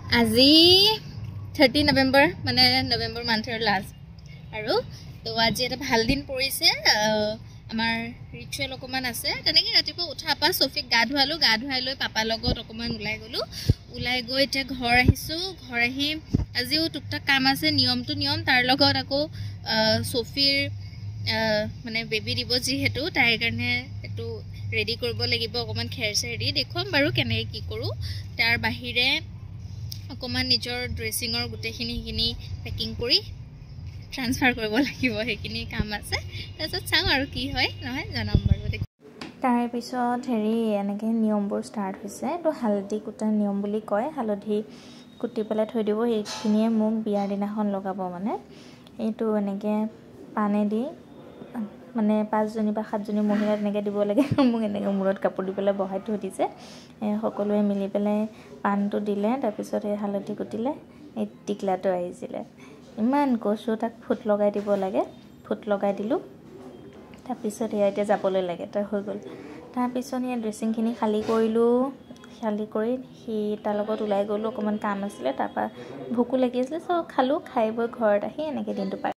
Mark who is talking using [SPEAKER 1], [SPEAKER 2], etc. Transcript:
[SPEAKER 1] আজি 30 নৱেম্বৰ মানে নৱেম্বৰ মান্থৰ লাষ্ট আৰু তো আজি এটা ভাল দিন পৰিছে আমাৰ ৰিচুৱেল অকমান আছে তেনেকৈ ৰাতিপুৱা উঠা পা সফিক গা ধুৱাই লৈ পাপা লগত অকমান ওলাই গৈ এতিয়া ঘৰ আহিছো ঘৰ আহি আজিও টুকটাক কাম আছে নিয়মটো নিয়ম তাৰ লগত আকৌ সফিৰ মানে বেবি দিব যিহেতু তাইৰ কাৰণে এটো ৰেডি কৰিব লাগিব অকমান খেৰ চেৰি দেখুৱাম বাৰু কেনেকৈ কি কৰো তাৰ বাহিৰে অকমান নিজৰ ড্ৰেছিঙৰ গুটেখিনি পেকিং কৰি ট্ৰান্সফাৰ কৰিব লাগিব হেকিনি কাম আছে তাৰছত চাও আৰু কি হয় নহয় জনাম বাৰু তাৰ পিছত হেৰি এনেকৈ নিয়মবোৰ ষ্টাৰ্ট হৈছে তো হালধি কুটা নিয়ম বুলি কয় হালধি কুটি পেলাই থৈ দিব এইখিনিয়ে মোক বিয়াৰ দিনাখন লগাব মানে এইটো এনেকৈ পানেদি মানে 5জনী বা 7জনী মহিলা এনেকৈ দিব লাগে মোক এনেকৈ মূৰত কাপোৰ দি পেলাই বহাই থৈ দিছে সকলোৱে মিলি পেলাই পানটো দিলে তাৰপিছত এই হালধি কুটিলে এই টিকলাটো আহিছিলে ইমান কচু তাক ফুট লগাই দিব লাগে ফুট লগাই দিলোঁ তাৰপিছত এয়া এতিয়া যাবলৈ লাগে তাৰ হৈ গ'ল তাৰপিছত এই ড্ৰেছিংখিনি খালী কৰিলোঁ খালী কৰি সি তাৰ লগত ওলাই গ'লোঁ অকণমান কাম আছিলে তাৰপৰা ভোকো লাগি আছিলে চ' খালোঁ খাই বৈ ঘৰত আহি এনেকৈ দিনটো পাৰ